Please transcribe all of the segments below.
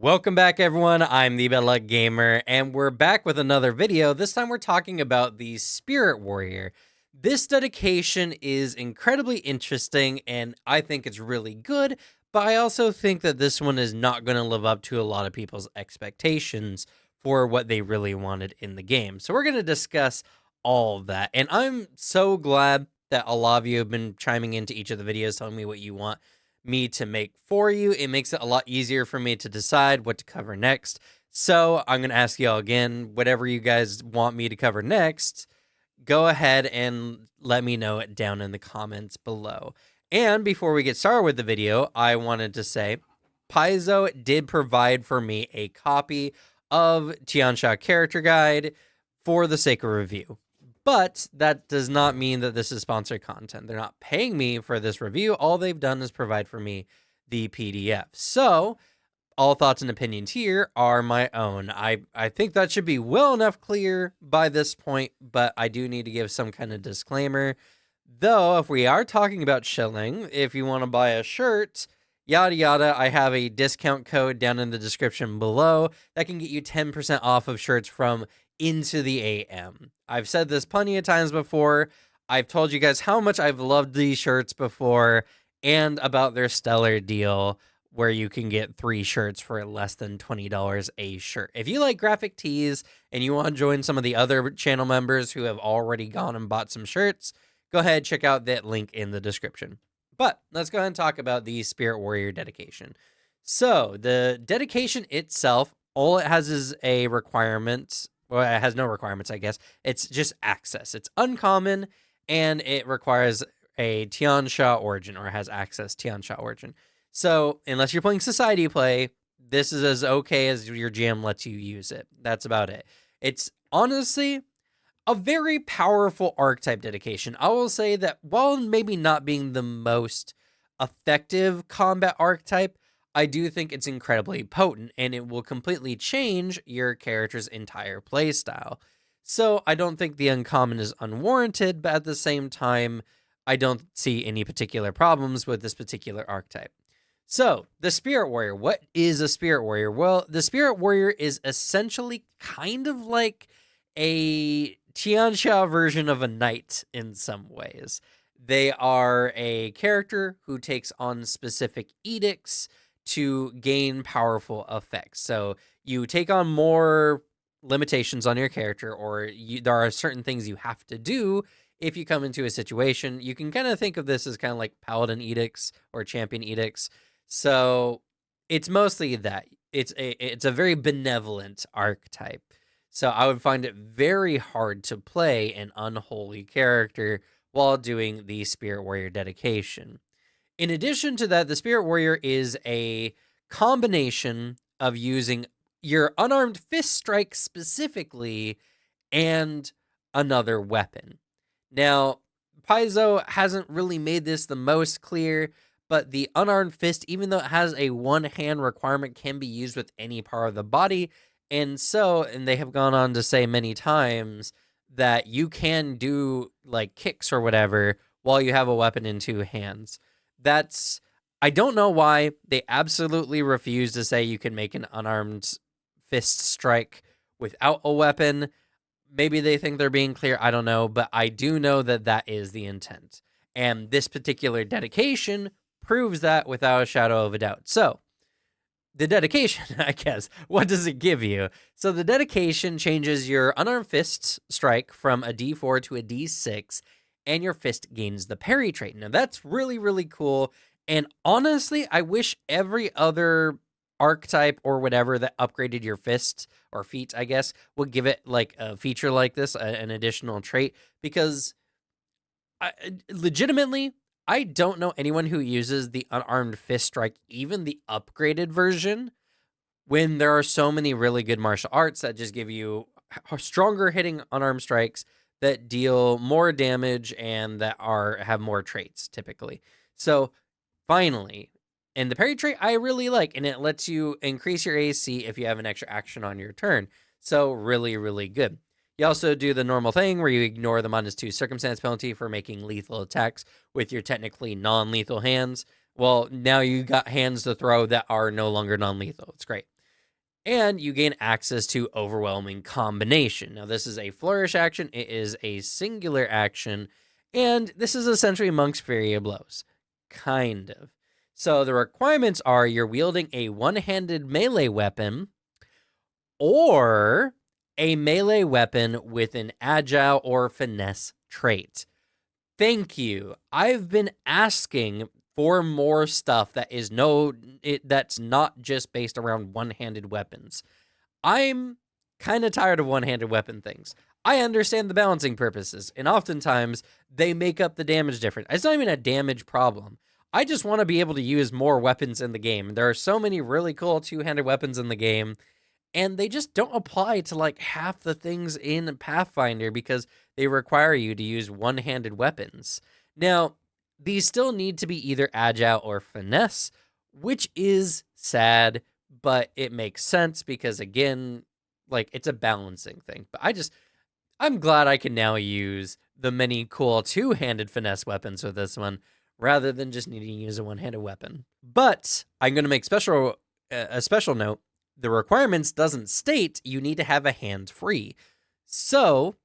Welcome back, everyone. I'm the Bad Luck Gamer, and we're back with another video. This time we're talking about the Spirit Warrior. This dedication is incredibly interesting, and I think it's really good, but I also think that this one is not going to live up to a lot of people's expectations for what they really wanted in the game. So we're going to discuss all of that, and I'm so glad that a lot of you have been chiming into each of the videos telling me what you want me to make for you. It makes it a lot easier for me to decide what to cover next. So I'm going to ask y'all again, whatever you guys want me to cover next, go ahead and let me know it down in the comments below. And before we get started with the video, I wanted to say Paizo did provide for me a copy of Tian Xia character guide for the sake of review. But that does not mean that this is sponsored content. They're not paying me for this review. All they've done is provide for me the PDF. So all thoughts and opinions here are my own. I think that should be well enough clear by this point, but I do need to give some kind of disclaimer. Though, if we are talking about shilling, if you want to buy a shirt, yada yada, I have a discount code down in the description below that can get you 10% off of shirts from Into the AM. I've said this plenty of times before. I've told you guys how much I've loved these shirts before and about their stellar deal where you can get 3 shirts for less than $20 a shirt. If you like graphic tees and you want to join some of the other channel members who have already gone and bought some shirts, go ahead, check out that link in the description. But let's go ahead and talk about the Spirit Warrior dedication. So the dedication itself, all it has is a requirement. Well, it has no requirements, I guess. It's just access. It's uncommon, and it requires a Tian Xia origin, or has access Tian Xia origin. So, unless you're playing society play, this is as okay as your GM lets you use it. That's about it. It's honestly a very powerful archetype dedication. I will say that while maybe not being the most effective combat archetype, I do think it's incredibly potent, and it will completely change your character's entire playstyle. So I don't think the uncommon is unwarranted, but at the same time, I don't see any particular problems with this particular archetype. So, the Spirit Warrior. What is a Spirit Warrior? Well, the Spirit Warrior is essentially kind of like a Tian Xia version of a knight in some ways. They are a character who takes on specific edicts to gain powerful effects. So you take on more limitations on your character, or there are certain things you have to do if you come into a situation. You can kind of think of this as kind of like paladin edicts or champion edicts. So it's mostly that. It's a very benevolent archetype. So I would find it very hard to play an unholy character while doing the Spirit Warrior dedication. In addition to that, the Spirit Warrior is a combination of using your unarmed fist strike specifically and another weapon. Now, Paizo hasn't really made this the most clear, but the unarmed fist, even though it has a one-hand requirement, can be used with any part of the body. And they have gone on to say many times that you can do like kicks or whatever while you have a weapon in 2 hands. I don't know why they absolutely refuse to say you can make an unarmed fist strike without a weapon. Maybe they think they're being clear. I don't know, but I do know that that is the intent. And this particular dedication proves that without a shadow of a doubt. So the dedication, I guess, what does it give you? So the dedication changes your unarmed fist strike from a D4 to a D6, and your fist gains the parry trait. Now, that's really, really cool. And honestly, I wish every other archetype or whatever that upgraded your fist or feet, I guess, would give it like a feature like this, an additional trait. Because legitimately, I don't know anyone who uses the unarmed fist strike, even the upgraded version, when there are so many really good martial arts that just give you stronger hitting unarmed strikes that deal more damage and that have more traits typically. So finally, and the parry trait I really like, and it lets you increase your AC if you have an extra action on your turn. So really, really good. You also do the normal thing where you ignore the -2 circumstance penalty for making lethal attacks with your technically non-lethal hands. Well, now you got hands to throw that are no longer non-lethal. It's great. And you gain access to Overwhelming Combination. Now, this is a flourish action. It is a singular action. And this is essentially Monk's Fury of Blows. Kind of. So the requirements are you're wielding a one-handed melee weapon or a melee weapon with an agile or finesse trait. Thank you. I've been asking for more stuff that is that's not just based around one-handed weapons. I'm kind of tired of one-handed weapon things. I understand the balancing purposes, and oftentimes they make up the damage difference. It's not even a damage problem. I just want to be able to use more weapons in the game. There are so many really cool two-handed weapons in the game, and they just don't apply to like half the things in Pathfinder because they require you to use one-handed weapons. Now, these still need to be either agile or finesse, which is sad, but it makes sense because, again, like, it's a balancing thing. But I'm glad I can now use the many cool two-handed finesse weapons with this one rather than just needing to use a one-handed weapon. But I'm going to make a special note. The requirements doesn't state you need to have a hand free. So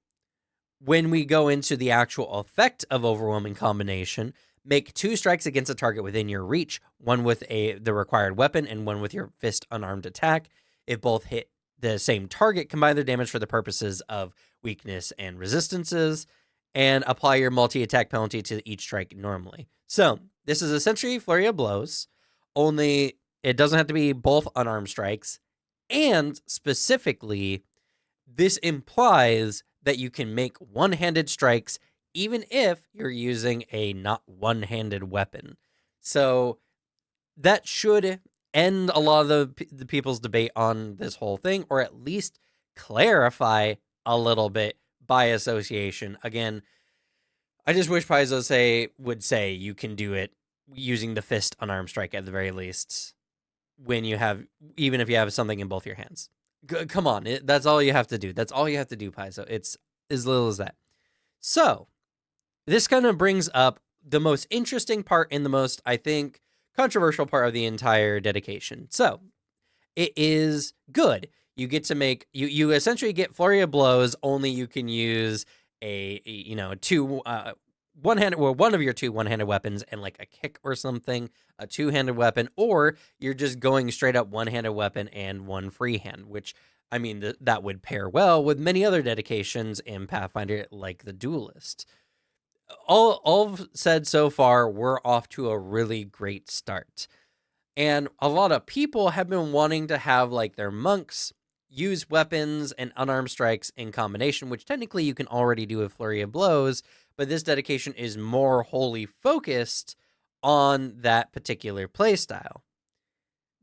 when we go into the actual effect of Overwhelming Combination, make 2 strikes against a target within your reach, one with the required weapon and one with your fist unarmed attack. If both hit the same target, combine their damage for the purposes of weakness and resistances, and apply your multi-attack penalty to each strike normally. So this is essentially Flurry of Blows, only it doesn't have to be both unarmed strikes. And specifically, this implies that you can make one-handed strikes even if you're using a not one-handed weapon. So that should end a lot of the people's debate on this whole thing, or at least clarify a little bit by association. Again, I just wish Paizo would say you can do it using the fist unarmed strike at the very least. Even if you have something in both your hands. Come on, that's all you have to do. That's all you have to do, Paizo. It's as little as that. So, this kind of brings up the most interesting part and the most, I think, controversial part of the entire dedication. So, it is good. You get to make, you essentially get Flurry of Blows, only you can use one of your 2 one-handed weapons and like a kick or something, a 2-handed weapon, or you're just going straight up one-handed weapon and one free hand, which, I mean, that would pair well with many other dedications in Pathfinder, like the Duelist. All said so far, we're off to a really great start. And a lot of people have been wanting to have like their monks use weapons and unarmed strikes in combination, which technically you can already do with Flurry of Blows, but this dedication is more wholly focused on that particular playstyle.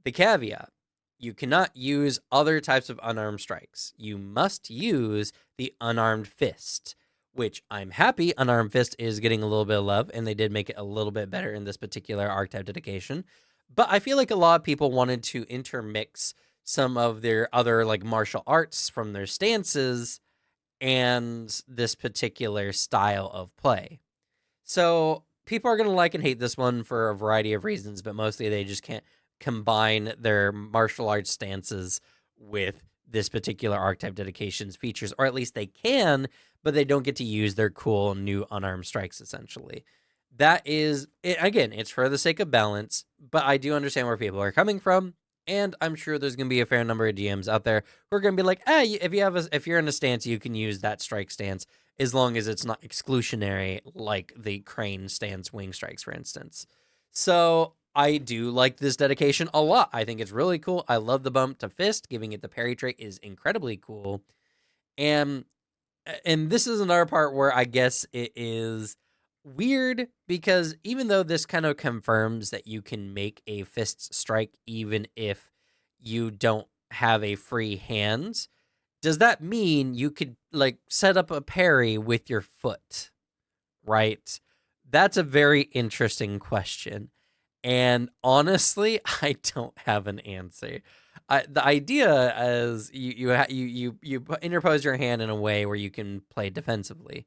The caveat: you cannot use other types of unarmed strikes. You must use the unarmed fist, which I'm happy Unarmed Fist is getting a little bit of love, and they did make it a little bit better in this particular archetype dedication. But I feel like a lot of people wanted to intermix some of their other like martial arts from their stances and this particular style of play. So people are going to like and hate this one for a variety of reasons, but mostly they just can't combine their martial arts stances with this particular archetype dedication's features, or at least they can, but they don't get to use their cool new unarmed strikes, essentially. That is, again, it's for the sake of balance, but I do understand where people are coming from, and I'm sure there's going to be a fair number of DMs out there who are going to be like, if you're in a stance, you can use that strike stance, as long as it's not exclusionary, like the crane stance wing strikes, for instance. So I do like this dedication a lot. I think it's really cool. I love the bump to fist. Giving it the parry trait is incredibly cool. And this is another part where I guess it is weird, because even though this kind of confirms that you can make a fist strike even if you don't have a free hand, does that mean you could like set up a parry with your foot, right? That's a very interesting question. And honestly, I don't have an answer. The idea is you interpose your hand in a way where you can play defensively.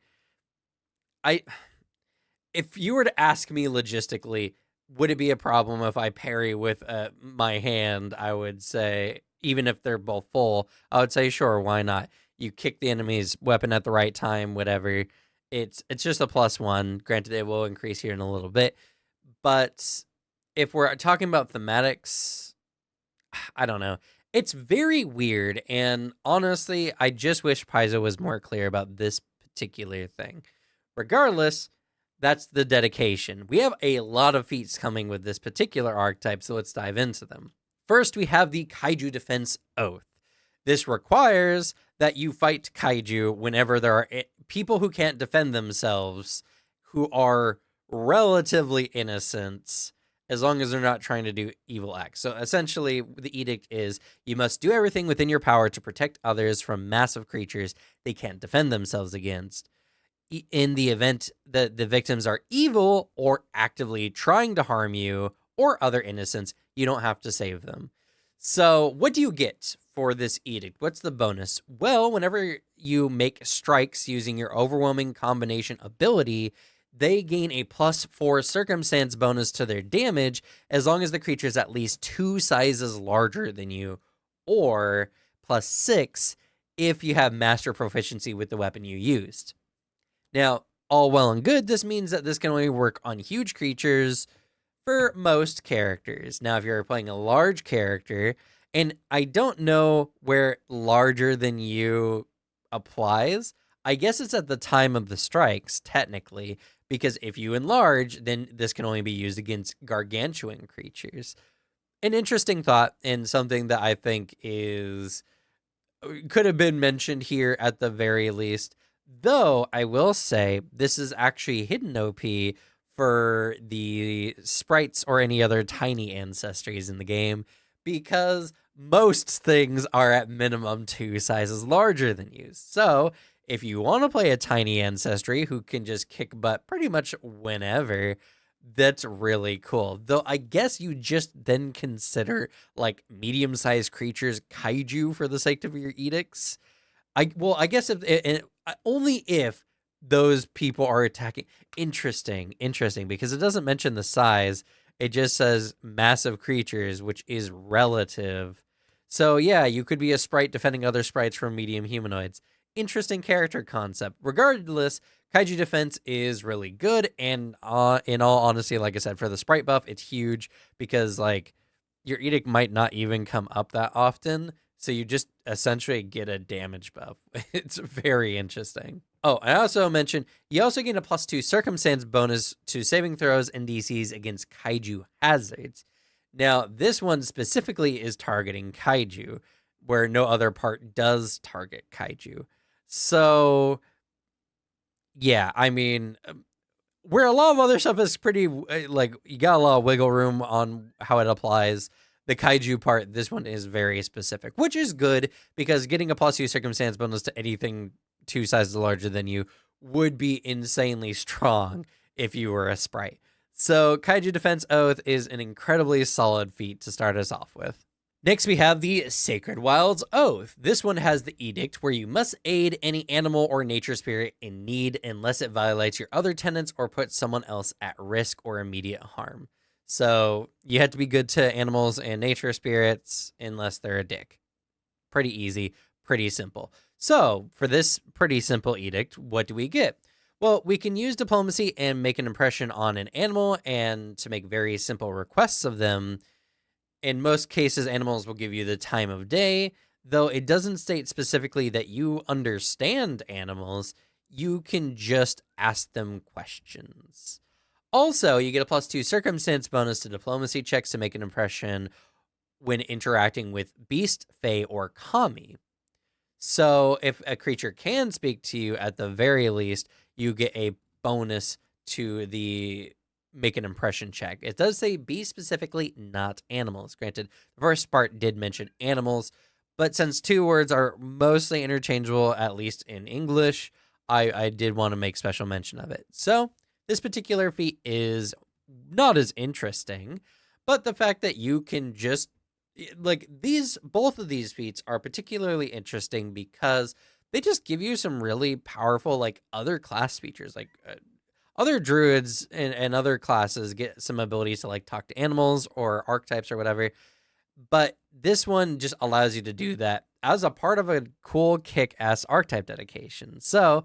If you were to ask me logistically, would it be a problem if I parry with my hand? I would say even if they're both full, I would say sure, why not? You kick the enemy's weapon at the right time, whatever. It's just a +1. Granted, it will increase here in a little bit, but if we're talking about thematics, I don't know. It's very weird, and honestly, I just wish Paizo was more clear about this particular thing. Regardless, that's the dedication. We have a lot of feats coming with this particular archetype, so let's dive into them. First, we have the Kaiju Defense Oath. This requires that you fight kaiju whenever there are people who can't defend themselves, who are relatively innocent, as long as they're not trying to do evil acts. So essentially, the edict is you must do everything within your power to protect others from massive creatures they can't defend themselves against. In the event that the victims are evil or actively trying to harm you or other innocents, you don't have to save them. So what do you get for this edict? What's the bonus? Well, whenever you make strikes using your overwhelming combination ability, they gain a +4 circumstance bonus to their damage as long as the creature is at least 2 sizes larger than you, or +6 if you have master proficiency with the weapon you used. Now, all well and good, this means that this can only work on huge creatures for most characters. Now, if you're playing a large character, and I don't know where larger than you applies, I guess it's at the time of the strikes, technically, because if you enlarge, then this can only be used against gargantuan creatures. An interesting thought, and something that I think could have been mentioned here at the very least, though I will say this is actually hidden OP for the sprites or any other tiny ancestries in the game, because most things are at minimum 2 sizes larger than you. So if you want to play a tiny ancestry who can just kick butt pretty much whenever, that's really cool. Though I guess you just then consider like medium-sized creatures kaiju for the sake of your edicts. I guess if only if those people are attacking. Interesting, because it doesn't mention the size. It just says massive creatures, which is relative. So yeah, you could be a sprite defending other sprites from medium humanoids. Interesting character concept. Regardless, Kaiju Defense is really good, and in all honesty, like I said, for the sprite buff, it's huge because like your edict might not even come up that often, so you just essentially get a damage buff. It's very interesting. Oh, I also mentioned you also get a +2 circumstance bonus to saving throws and DCs against kaiju hazards. Now, this one specifically is targeting kaiju, where no other part does target kaiju. So, yeah, I mean, where a lot of other stuff is pretty, like, you got a lot of wiggle room on how it applies. The kaiju part, this one is very specific, which is good because getting a +2 circumstance bonus to anything 2 sizes larger than you would be insanely strong if you were a sprite. So Kaiju Defense Oath is an incredibly solid feat to start us off with. Next, we have the Sacred Wilds Oath. This one has the edict where you must aid any animal or nature spirit in need unless it violates your other tenets or puts someone else at risk or immediate harm. So you have to be good to animals and nature spirits unless they're a dick. Pretty easy, pretty simple. So for this pretty simple edict, what do we get? Well, we can use diplomacy and make an impression on an animal and to make very simple requests of them. In most cases, animals will give you the time of day, though it doesn't state specifically that you understand animals. You can just ask them questions. Also, you get a +2 circumstance bonus to diplomacy checks to make an impression when interacting with beast, fae, or kami. So if a creature can speak to you, at the very least, you get a bonus to the make an impression check. It does say be specifically not animals. Granted, the first part did mention animals, but since 2 words are mostly interchangeable, at least in English, I did want to make special mention of it. So this particular feat is not as interesting, but the fact that you can just like both of these feats are particularly interesting because they just give you some really powerful like other class features. Like other druids and other classes get some abilities to like talk to animals or archetypes or whatever, but this one just allows you to do that as a part of a cool kick-ass archetype dedication. So,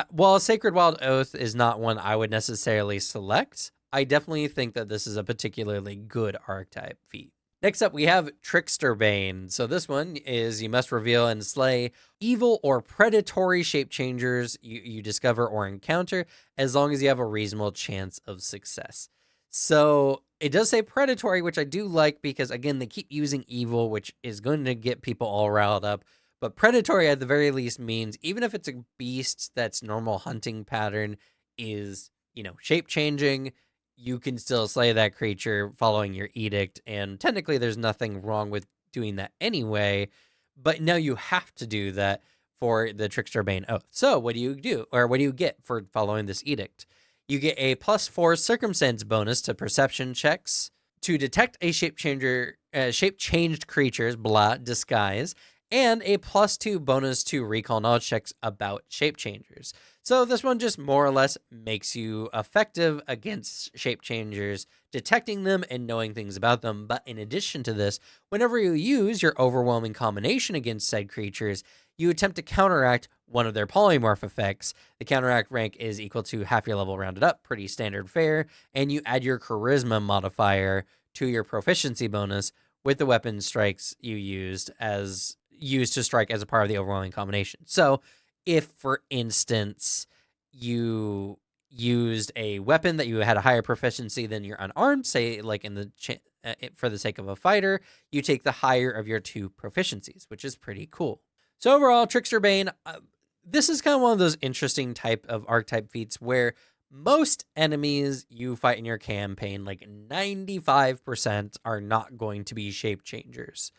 while Sacred Wild Oath is not one I would necessarily select, I definitely think that this is a particularly good archetype feat. Next up, we have Trickster Bane. So this one is you must reveal and slay evil or predatory shape changers you discover or encounter, as long as you have a reasonable chance of success. So it does say predatory, which I do like because, again, they keep using evil, which is going to get people all riled up. But predatory, at the very least, means even if it's a beast that's normal hunting pattern is, shape changing, you can still slay that creature following your edict. And technically, there's nothing wrong with doing that anyway. But now you have to do that for the Trickster Bane Oath. So what do you do? Or what do you get for following this edict? You get a +4 circumstance bonus to perception checks to detect a shape-changed creatures, disguise, and a +2 bonus to recall knowledge checks about shape changers. So this one just more or less makes you effective against shape changers, detecting them and knowing things about them. But in addition to this, whenever you use your overwhelming combination against said creatures, you attempt to counteract one of their polymorph effects. The counteract rank is equal to half your level rounded up, pretty standard fare, and you add your charisma modifier to your proficiency bonus with the weapon strikes you used to strike as a part of the overwhelming combination. So if, for instance, you used a weapon that you had a higher proficiency than your unarmed, say like for the sake of a fighter, you take the higher of your 2 proficiencies, which is pretty cool. So overall, Trickster Bane, this is kind of one of those interesting type of archetype feats where most enemies you fight in your campaign, like 95%, are not going to be shape changers.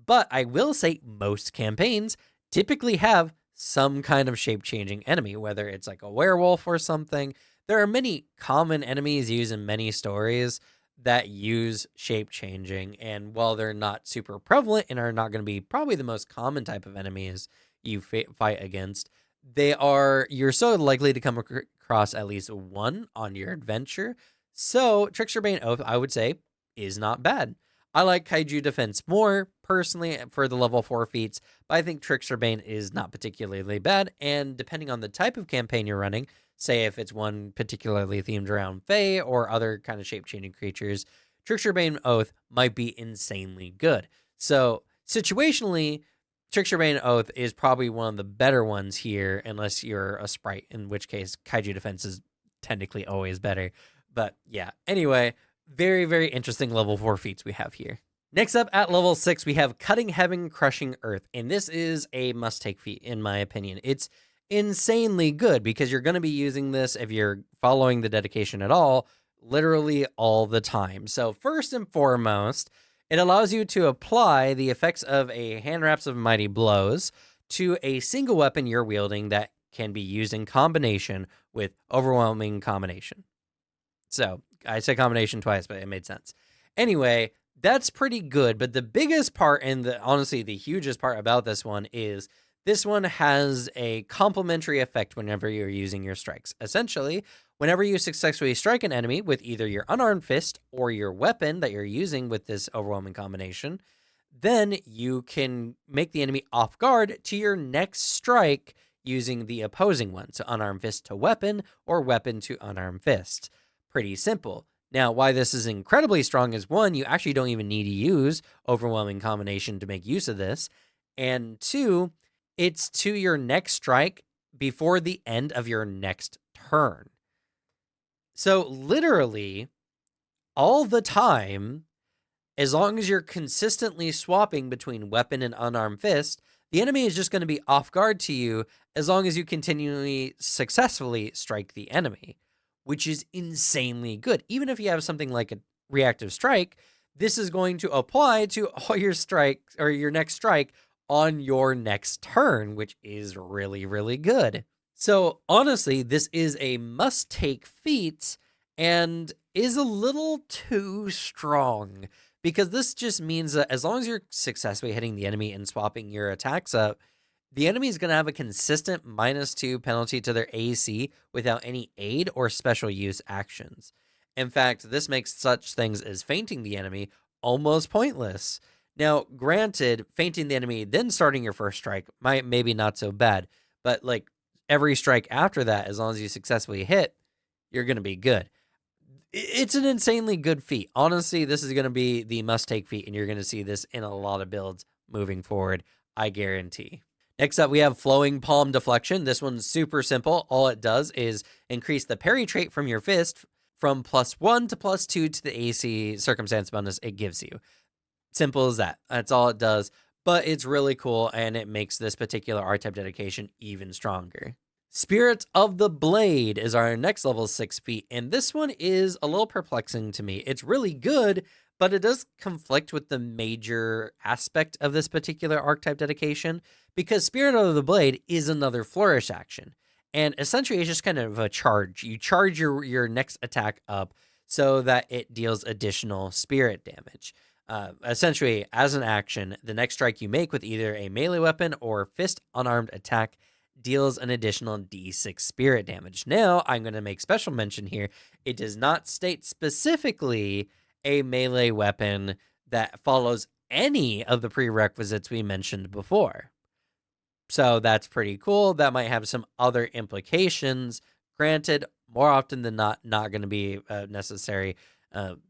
But I will say most campaigns typically have some kind of shape-changing enemy, whether it's like a werewolf or something. There are many common enemies used in many stories that use shape-changing, and while they're not super prevalent and are not going to be probably the most common type of enemies you fight against, you're so likely to come across at least one on your adventure. So Trickster Bane Oath, I would say, is not bad. I like Kaiju Defense more, personally, for the level 4 feats, but I think Trickster Bane is not particularly bad, and depending on the type of campaign you're running, say if it's one particularly themed around Fae or other kind of shape-changing creatures, Trickster Bane Oath might be insanely good. So, situationally, Trickster Bane Oath is probably one of the better ones here, unless you're a sprite, in which case Kaiju Defense is technically always better. But yeah, anyway, very, very interesting level 4 feats we have here. Next up at level 6, we have Cutting Heaven, Crushing Earth. And this is a must-take feat, in my opinion. It's insanely good because you're going to be using this, if you're following the dedication at all, literally all the time. So first and foremost, it allows you to apply the effects of a Hand Wraps of Mighty Blows to a single weapon you're wielding that can be used in combination with Overwhelming Combination. So I said combination twice, but it made sense. Anyway, that's pretty good. But the biggest part, and honestly the hugest part about this one, is this one has a complementary effect whenever you're using your strikes. Essentially, whenever you successfully strike an enemy with either your unarmed fist or your weapon that you're using with this overwhelming combination, then you can make the enemy off guard to your next strike using the opposing one. So unarmed fist to weapon or weapon to unarmed fist. Pretty simple. Now, why this is incredibly strong is, one, you actually don't even need to use overwhelming combination to make use of this. And two, it's to your next strike before the end of your next turn. So literally all the time, as long as you're consistently swapping between weapon and unarmed fist, the enemy is just going to be off guard to you as long as you continually successfully strike the enemy, which is insanely good. Even if you have something like a reactive strike, this is going to apply to all your strikes or your next strike on your next turn, which is really, really good. So honestly, this is a must-take feat and is a little too strong, because this just means that as long as you're successfully hitting the enemy and swapping your attacks up, the enemy is going to have a consistent -2 penalty to their AC without any aid or special use actions. In fact, this makes such things as feinting the enemy almost pointless. Now, granted, fainting the enemy, then starting your first strike might maybe not so bad, but like every strike after that, as long as you successfully hit, you're going to be good. It's an insanely good feat. Honestly, this is going to be the must-take feat, and you're going to see this in a lot of builds moving forward, I guarantee. Next up, we have Flowing Palm Deflection. This one's super simple. All it does is increase the parry trait from your fist from +1 to +2 to the AC circumstance bonus it gives you. Simple as that. That's all it does, but it's really cool, and it makes this particular archetype dedication even stronger. Spirit of the Blade is our next level 6 feat, and this one is a little perplexing to me. It's really good, but it does conflict with the major aspect of this particular archetype dedication, because Spirit of the Blade is another flourish action, and essentially it's just kind of a charge. You charge your next attack up so that it deals additional spirit damage. Essentially, as an action, the next strike you make with either a melee weapon or fist unarmed attack deals an additional d6 spirit damage. Now, I'm going to make special mention here. It does not state specifically a melee weapon that follows any of the prerequisites we mentioned before. So that's pretty cool. That might have some other implications. Granted, more often than not going to be a necessary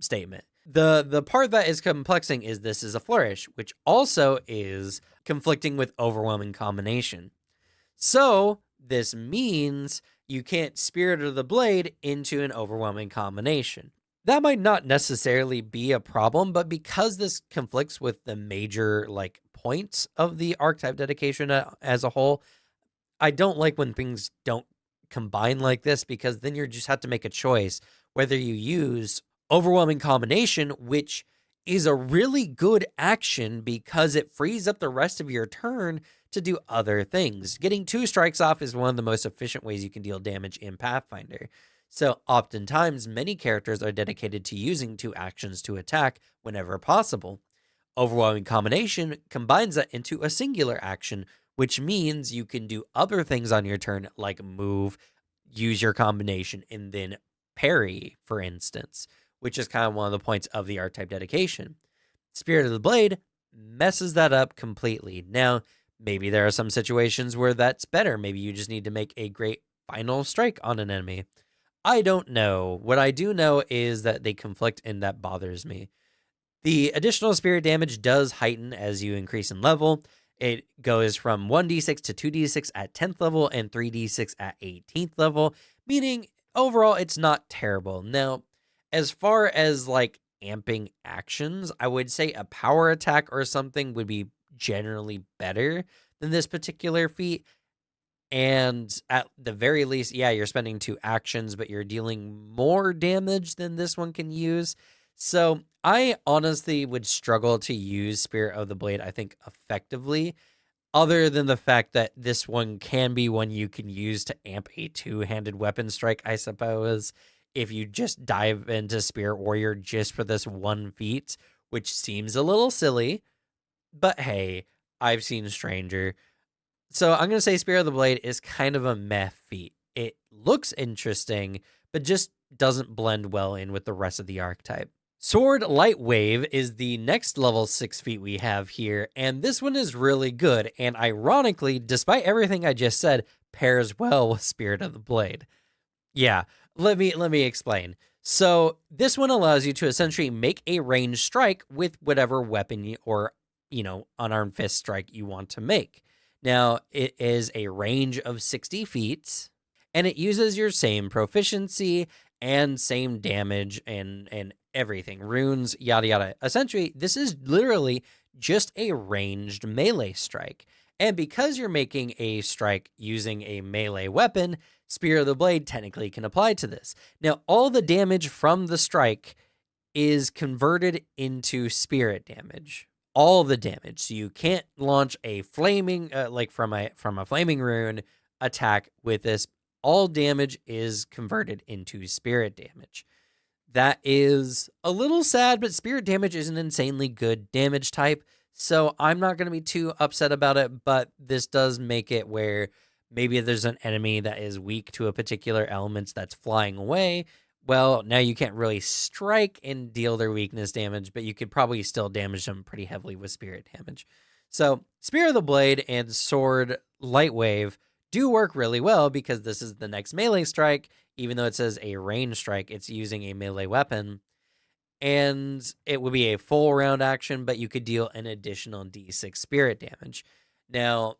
statement. The part that is complexing is this is a flourish, which also is conflicting with overwhelming combination. So this means you can't Spirit of the Blade into an overwhelming combination. That might not necessarily be a problem, but because this conflicts with the major points of the archetype dedication as a whole, I don't like when things don't combine like this, because then you just have to make a choice whether you use overwhelming combination, which is a really good action because it frees up the rest of your turn to do other things. Getting 2 strikes off is one of the most efficient ways you can deal damage in Pathfinder. So oftentimes, many characters are dedicated to using 2 actions to attack whenever possible. Overwhelming combination combines that into a singular action, which means you can do other things on your turn, like move, use your combination, and then parry, for instance, which is kind of one of the points of the archetype dedication. Spirit of the Blade messes that up completely. Now, maybe there are some situations where that's better. Maybe you just need to make a great final strike on an enemy. I don't know. What I do know is that they conflict, and that bothers me. The additional spirit damage does heighten as you increase in level. It goes from 1d6 to 2d6 at 10th level and 3d6 at 18th level, meaning overall it's not terrible. Now, as far as amping actions, I would say a power attack or something would be generally better than this particular feat. And at the very least, yeah, you're spending 2 actions, but you're dealing more damage than this one can use. So I honestly would struggle to use Spirit of the Blade, I think, effectively, other than the fact that this one can be one you can use to amp a 2-handed weapon strike, I suppose, if you just dive into Spirit Warrior just for this one feat, which seems a little silly, but hey, I've seen stranger. So I'm going to say Spirit of the Blade is kind of a meh feat. It looks interesting, but just doesn't blend well in with the rest of the archetype. Sword LightWave is the next level 6 feat we have here, and this one is really good, and ironically, despite everything I just said, pairs well with Spirit of the Blade. Yeah, let me explain. So this one allows you to essentially make a ranged strike with whatever weapon or, unarmed fist strike you want to make. Now, it is a range of 60 feet, and it uses your same proficiency and same damage and everything, runes, yada yada. Essentially, this is literally just a ranged melee strike. And because you're making a strike using a melee weapon, Spear of the Blade technically can apply to this. Now, all the damage from the strike is converted into spirit damage. All the damage. So you can't launch a flaming, from a flaming rune attack with this. All damage is converted into spirit damage. That is a little sad, but spirit damage is an insanely good damage type. So I'm not going to be too upset about it, but this does make it where maybe there's an enemy that is weak to a particular element that's flying away. Well, now you can't really strike and deal their weakness damage, but you could probably still damage them pretty heavily with spirit damage. So, Spear of the Blade and Sword LightWave do work really well because this is the next melee strike. Even though it says a range strike, it's using a melee weapon. And it would be a full round action, but you could deal an additional d6 spirit damage. Now,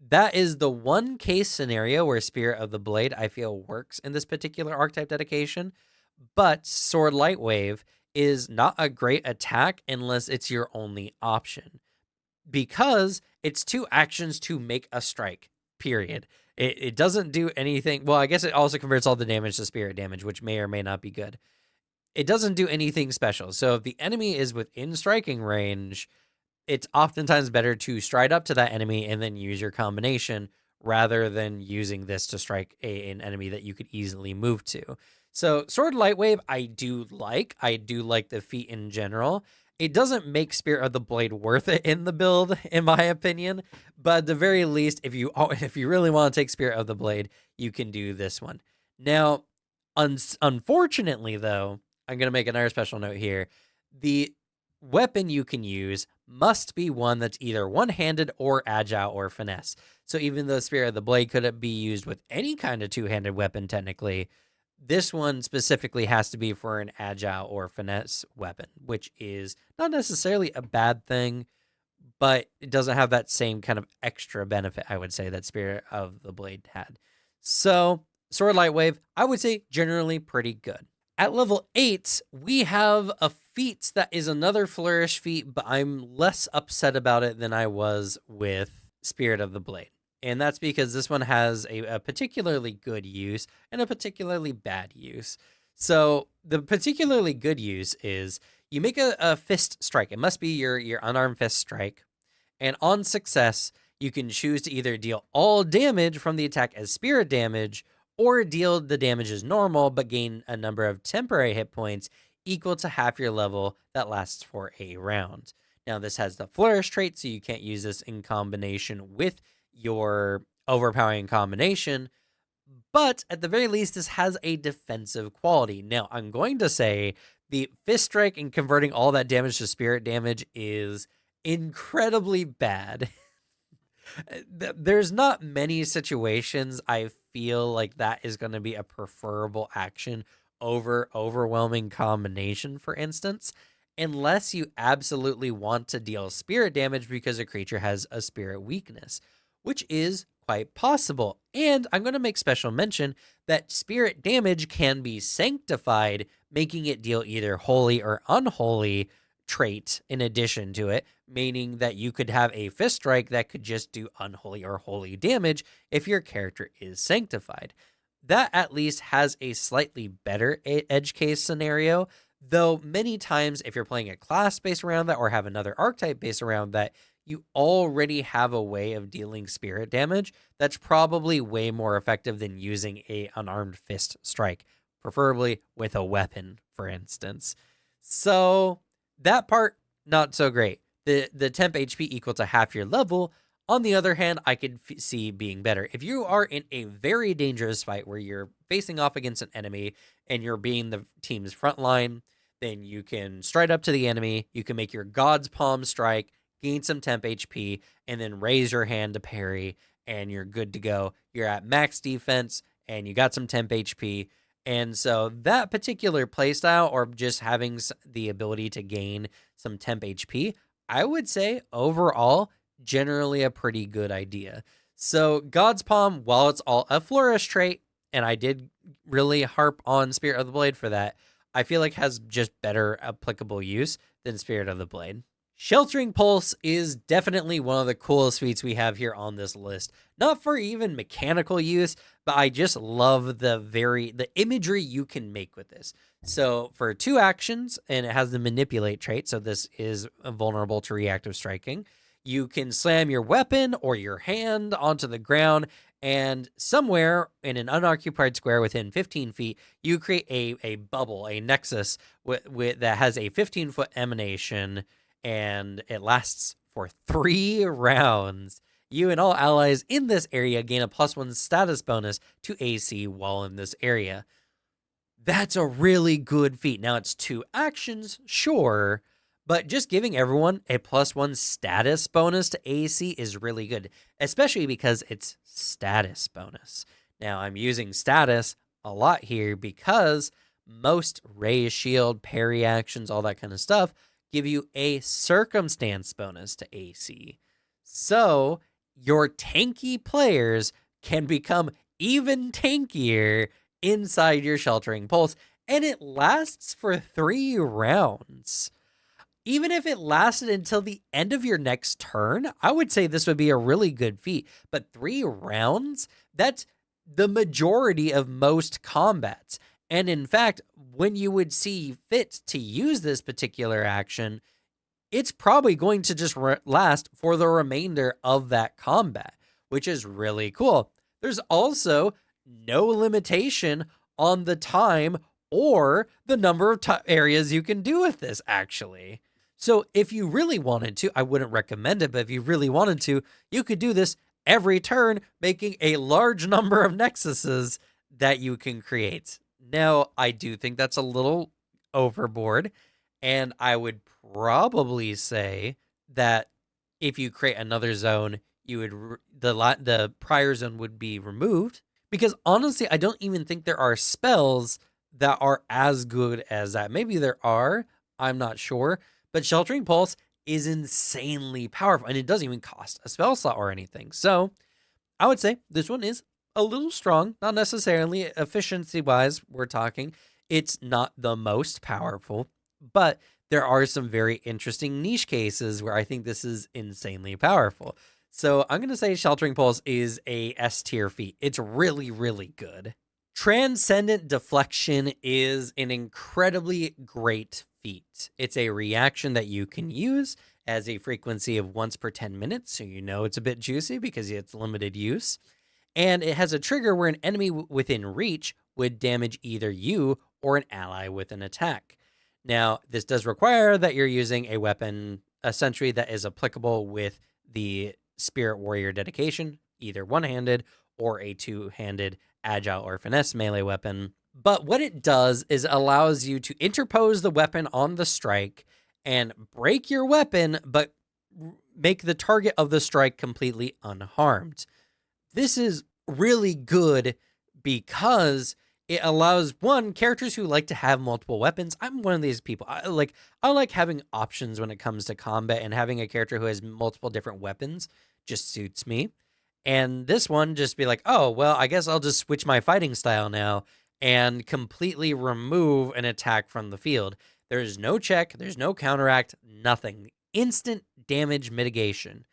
that is the one case scenario where Spirit of the Blade, I feel, works in this particular archetype dedication. But Sword Lightwave is not a great attack unless it's your only option, because it's 2 actions to make a strike, period. It doesn't do anything. Well, I guess it also converts all the damage to spirit damage, which may or may not be good. It doesn't do anything special. So if the enemy is within striking range, it's oftentimes better to stride up to that enemy and then use your combination rather than using this to strike an enemy that you could easily move to. So Sword Lightwave, I do like. I do like the feat in general. It doesn't make Spirit of the Blade worth it in the build, in my opinion. But at the very least, if you really want to take Spirit of the Blade, you can do this one. Now, unfortunately, though, I'm going to make another special note here. The weapon you can use must be one that's either one-handed or agile or finesse. So even though Spirit of the Blade could be used with any kind of two-handed weapon, technically, this one specifically has to be for an agile or finesse weapon, which is not necessarily a bad thing, but it doesn't have that same kind of extra benefit, I would say, that Spirit of the Blade had. So Sword Lightwave, I would say generally pretty good. At level 8, we have a feat that is another flourish feat, but I'm less upset about it than I was with Spirit of the Blade. And that's because this one has a particularly good use and a particularly bad use. So the particularly good use is you make a fist strike. It must be your unarmed fist strike. And on success, you can choose to either deal all damage from the attack as spirit damage, or deal the damage as normal, but gain a number of temporary hit points equal to half your level that lasts for a round. Now, this has the flourish trait, so you can't use this in combination with your overpowering combination, but at the very least, this has a defensive quality. Now, I'm going to say the fist strike and converting all that damage to spirit damage is incredibly bad. There's not many situations I feel like that is going to be a preferable action over overwhelming combination, for instance, unless you absolutely want to deal spirit damage because a creature has a spirit weakness, which is quite possible. And I'm going to make special mention that spirit damage can be sanctified, making it deal either holy or unholy trait in addition to it, meaning that you could have a fist strike that could just do unholy or holy damage if your character is sanctified. That at least has a slightly better edge case scenario, though many times if you're playing a class based around that or have another archetype based around that, you already have a way of dealing spirit damage that's probably way more effective than using a unarmed fist strike, preferably with a weapon, for instance. So that part, not so great. The temp HP equal to half your level, on the other hand, I could see being better. If you are in a very dangerous fight where you're facing off against an enemy and you're being the team's front line, then you can stride up to the enemy, you can make your God's Palm strike, gain some temp HP, and then raise your hand to parry, and you're good to go. You're at max defense, and you got some temp HP. And so that particular playstyle, or just having the ability to gain some temp HP, I would say overall, generally a pretty good idea. So God's Palm, while it's all a flourish trait, and I did really harp on Spirit of the Blade for that, I feel like has just better applicable use than Spirit of the Blade. Sheltering Pulse is definitely one of the coolest feats we have here on this list. Not for even mechanical use, but I just love the imagery you can make with this. So for 2 actions, and it has the Manipulate trait, so this is vulnerable to reactive striking, you can slam your weapon or your hand onto the ground, and somewhere in an unoccupied square within 15 feet, you create a bubble, a nexus that has a 15-foot emanation, and it lasts for 3 rounds. You and all allies in this area gain a +1 status bonus to AC while in this area. That's a really good feat. Now, it's 2 actions, sure, but just giving everyone a +1 status bonus to AC is really good, especially because it's status bonus. Now, I'm using status a lot here because most raise shield, parry actions, all that kind of stuff give you a circumstance bonus to AC. So, your tanky players can become even tankier inside your Sheltering Pulse, and it lasts for 3 rounds. Even if it lasted until the end of your next turn, I would say this would be a really good feat. But 3 rounds? That's the majority of most combats. And in fact, when you would see fit to use this particular action, it's probably going to just last for the remainder of that combat, which is really cool. There's also no limitation on the time or the number of areas you can do with this, actually. So if you really wanted to, I wouldn't recommend it, but if you really wanted to, you could do this every turn, making a large number of nexuses that you can create. Now, I do think that's a little overboard, and I would probably say that if you create another zone, you would the prior zone would be removed, because honestly, I don't even think there are spells that are as good as that. Maybe there are, I'm not sure, but Sheltering Pulse is insanely powerful, and it doesn't even cost a spell slot or anything. So I would say this one is a little strong, not necessarily efficiency-wise, we're talking. It's not the most powerful, but there are some very interesting niche cases where I think this is insanely powerful. So I'm going to say Sheltering Pulse is a S tier feat. It's really, really good. Transcendent Deflection is an incredibly great feat. It's a reaction that you can use as a frequency of once per 10 minutes, so you know it's a bit juicy because it's limited use. And it has a trigger where an enemy within reach would damage either you or an ally with an attack. Now, this does require that you're using a weapon, a sentry that is applicable with the Spirit Warrior dedication, either one-handed or a two-handed agile or finesse melee weapon. But what it does is it allows you to interpose the weapon on the strike and break your weapon, but make the target of the strike completely unharmed. This is really good because it allows, one, characters who like to have multiple weapons. I'm one of these people. I like having options when it comes to combat, and having a character who has multiple different weapons just suits me. And this one just be like, oh, well, I guess I'll just switch my fighting style now and completely remove an attack from the field. There's no check, there's no counteract, nothing. Instant damage mitigation.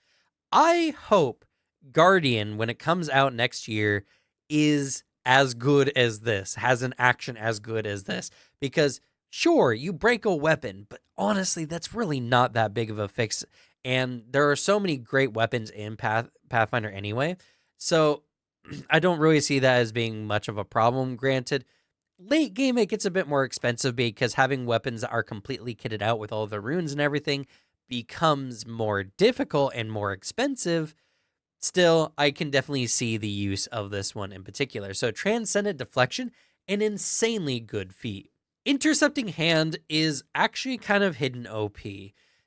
I hope Guardian, when it comes out next year, is as good as this, has an action as good as this. Because sure, you break a weapon, but honestly, that's really not that big of a fix. And there are so many great weapons in Pathfinder anyway. So I don't really see that as being much of a problem. Granted, late game, it gets a bit more expensive because having weapons that are completely kitted out with all the runes and everything becomes more difficult and more expensive. Still, I can definitely see the use of this one in particular. So Transcendent Deflection, an insanely good feat. Intercepting Hand is actually kind of hidden OP.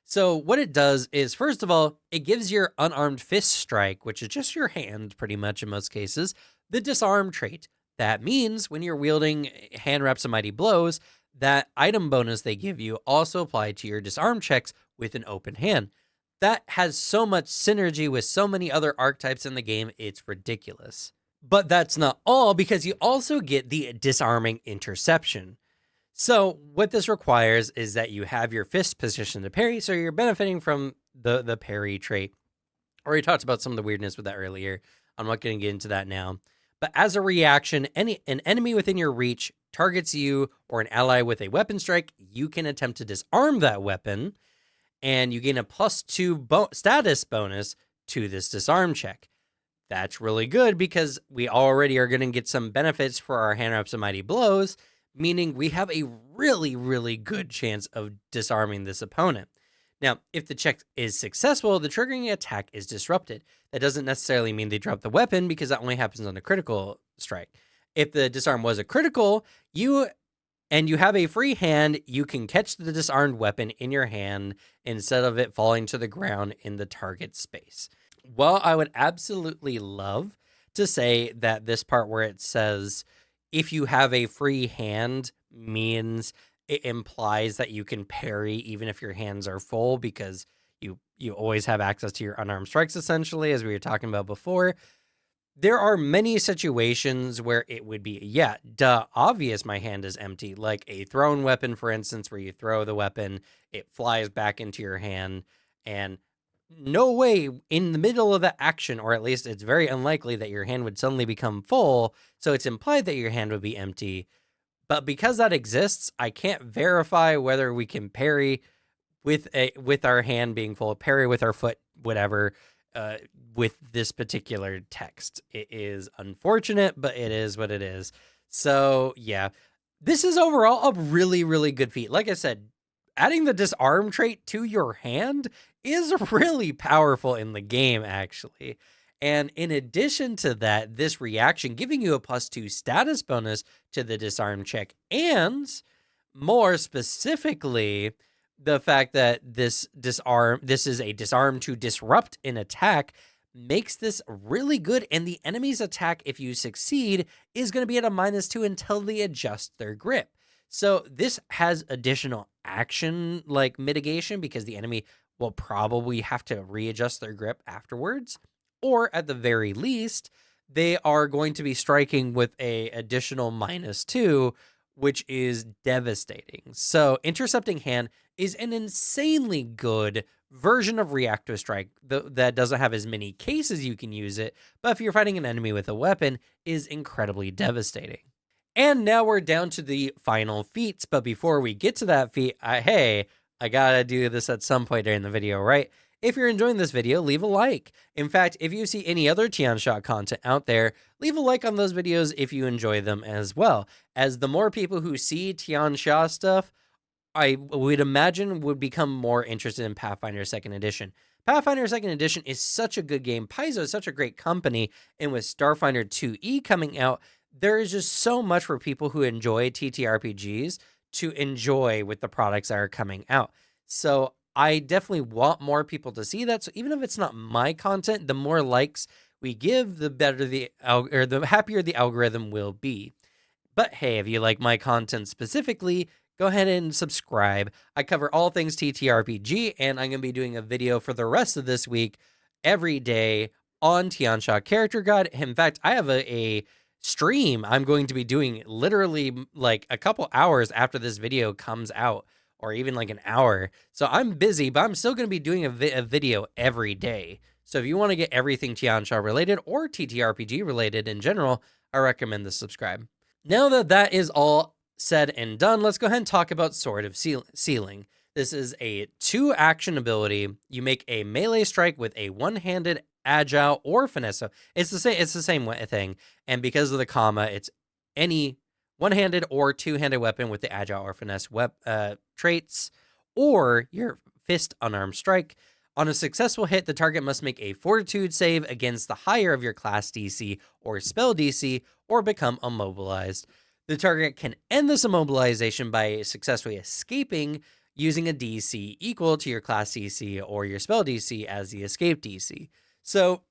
So what it does is, first of all, it gives your unarmed fist strike, which is just your hand pretty much in most cases, the disarm trait. That means when you're wielding Hand Wraps of Mighty Blows, that item bonus they give you also apply to your disarm checks with an open hand. That has so much synergy with so many other archetypes in the game, it's ridiculous. But that's not all, because you also get the disarming interception. So what this requires is that you have your fist positioned to parry, so you're benefiting from the parry trait. I already talked about some of the weirdness with that earlier. I'm not going to get into that now. But as a reaction, an enemy within your reach targets you or an ally with a weapon strike, you can attempt to disarm that weapon, and you gain a +2 status bonus to this disarm check. That's really good because we already are going to get some benefits for our Hand Wraps of Mighty Blows, meaning we have a really, really good chance of disarming this opponent. Now, if the check is successful, the triggering attack is disrupted. That doesn't necessarily mean they drop the weapon, because that only happens on a critical strike. If the disarm was a critical, you and you have a free hand, you can catch the disarmed weapon in your hand instead of it falling to the ground in the target space. Well, I would absolutely love to say that this part where it says if you have a free hand means it implies that you can parry even if your hands are full, because you always have access to your unarmed strikes, essentially, as we were talking about before. There are many situations where it would be, yeah, duh, obvious my hand is empty, like a thrown weapon, for instance, where you throw the weapon, it flies back into your hand, and no way in the middle of the action, or at least it's very unlikely that your hand would suddenly become full, so it's implied that your hand would be empty. But because that exists, I can't verify whether we can parry with our hand being full, parry with our foot, whatever, with this particular text. It is unfortunate, but it is what it is. So yeah, this is overall a really, really good feat. Like I said, adding the disarm trait to your hand is really powerful in the game, actually. And in addition to that, this reaction giving you a +2 status bonus to the disarm check, and more specifically, the fact that this is a disarm to disrupt an attack makes this really good. And the enemy's attack, if you succeed, is going to be at a -2 until they adjust their grip. So this has additional action like mitigation, because the enemy will probably have to readjust their grip afterwards, or at the very least, they are going to be striking with a additional -2, which is devastating. So Intercepting Hand is an insanely good version of Reactive Strike that doesn't have as many cases you can use it, but if you're fighting an enemy with a weapon, is incredibly devastating. And now we're down to the final feats, but before we get to that feat, I gotta do this at some point during the video, right? If you're enjoying this video, leave a like. In fact, if you see any other Tian Xia content out there, leave a like on those videos if you enjoy them as well, as the more people who see Tian Xia stuff, I would imagine would become more interested in Pathfinder 2nd Edition. Pathfinder 2nd Edition is such a good game. Paizo is such a great company, and with Starfinder 2E coming out, there is just so much for people who enjoy TTRPGs to enjoy with the products that are coming out. So I definitely want more people to see that. So even if it's not my content, the more likes we give, the better the happier the algorithm will be. But hey, if you like my content specifically, go ahead and subscribe. I cover all things TTRPG, and I'm going to be doing a video for the rest of this week every day on Tian Xia Character Guide. In fact, I have a stream I'm going to be doing literally like a couple hours after this video comes out, or even like an hour. So I'm busy, but I'm still going to be doing a video every day. So if you want to get everything Tian Xia related or TTRPG related in general, I recommend to subscribe. Now that that is all said and done, let's go ahead and talk about Sword of Sealing. This is a 2-action ability. You make a melee strike with a one-handed, agile, or finesse. So it's the same thing. And because of the comma, it's any one-handed or two-handed weapon with the agile or finesse traits, or your fist unarmed strike. On a successful hit, the target must make a fortitude save against the higher of your class DC or spell DC, or become immobilized. The target can end this immobilization by successfully escaping using a DC equal to your class DC or your spell DC as the escape DC. So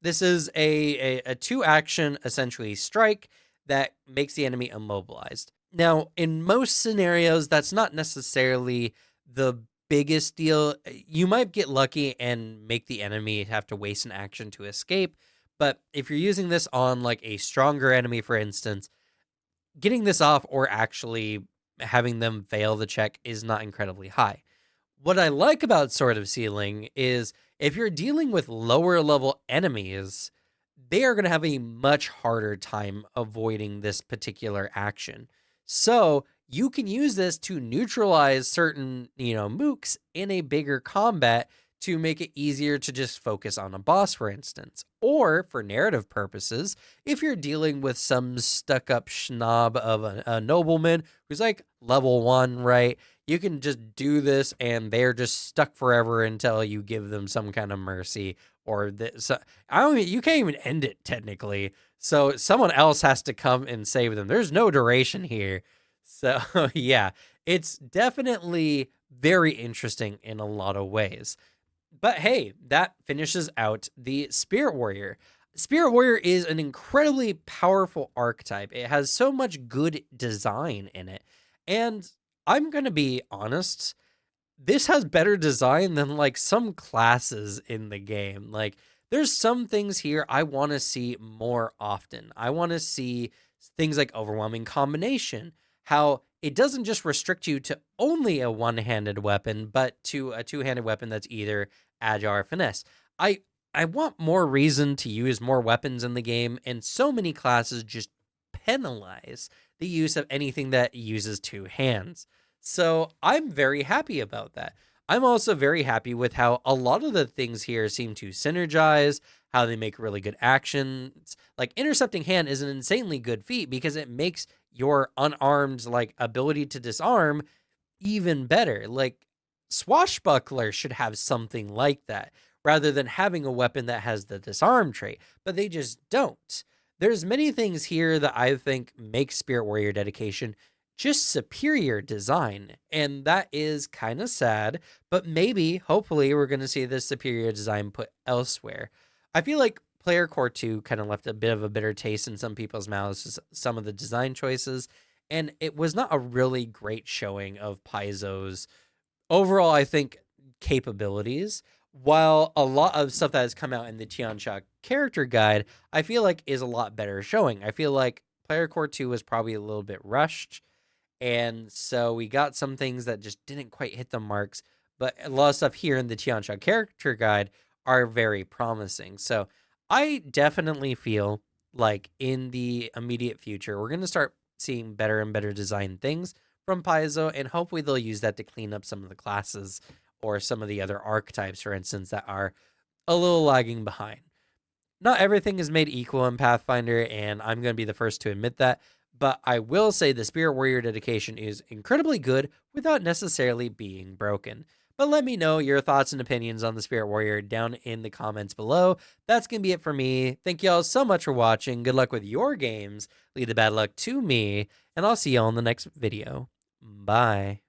this is a 2-action, essentially, strike that makes the enemy immobilized. Now, in most scenarios, that's not necessarily the biggest deal. You might get lucky and make the enemy have to waste an action to escape, but if you're using this on like a stronger enemy, for instance, getting this off or actually having them fail the check is not incredibly high. What I like about Sword of Sealing is if you're dealing with lower level enemies, they are going to have a much harder time avoiding this particular action. So you can use this to neutralize certain, mooks in a bigger combat to make it easier to just focus on a boss, for instance. Or for narrative purposes, if you're dealing with some stuck-up schnob of a nobleman who's like level 1, right? You can just do this and they're just stuck forever until you give them some kind of mercy, or this. You can't even end it technically. So someone else has to come and save them. There's no duration here. So, yeah, it's definitely very interesting in a lot of ways. But hey, that finishes out the Spirit Warrior. Spirit Warrior is an incredibly powerful archetype. It has so much good design in it. And I'm going to be honest, this has better design than like some classes in the game. Like there's some things here I want to see more often. I want to see things like overwhelming combination, how it doesn't just restrict you to only a one-handed weapon, but to a two-handed weapon that's either agile or finesse. I I want more reason to use more weapons in the game, and so many classes just penalize the use of anything that uses two hands. So I'm very happy about that. I'm also very happy with how a lot of the things here seem to synergize, how they make really good actions. Like Intercepting Hand is an insanely good feat because it makes your unarmed like ability to disarm even better. Like Swashbuckler should have something like that rather than having a weapon that has the disarm trait, but they just don't. There's many things here that I think make Spirit Warrior Dedication just superior design, and that is kind of sad, but maybe, hopefully, we're going to see this superior design put elsewhere. I feel like Player Core 2 kind of left a bit of a bitter taste in some people's mouths, some of the design choices, and it was not a really great showing of Paizo's overall, I think, capabilities. While a lot of stuff that has come out in the Tian Xia character guide, I feel like is a lot better showing. I feel like Player Core 2 was probably a little bit rushed, and so we got some things that just didn't quite hit the marks. But a lot of stuff here in the Tian Xia character guide are very promising. So I definitely feel like in the immediate future, we're going to start seeing better and better designed things from Paizo, and hopefully they'll use that to clean up some of the classes or some of the other archetypes, for instance, that are a little lagging behind. Not everything is made equal in Pathfinder, and I'm going to be the first to admit that, but I will say the Spirit Warrior Dedication is incredibly good without necessarily being broken. But let me know your thoughts and opinions on the Spirit Warrior down in the comments below. That's going to be it for me. Thank you all so much for watching. Good luck with your games. Leave the bad luck to me, and I'll see you all in the next video. Bye.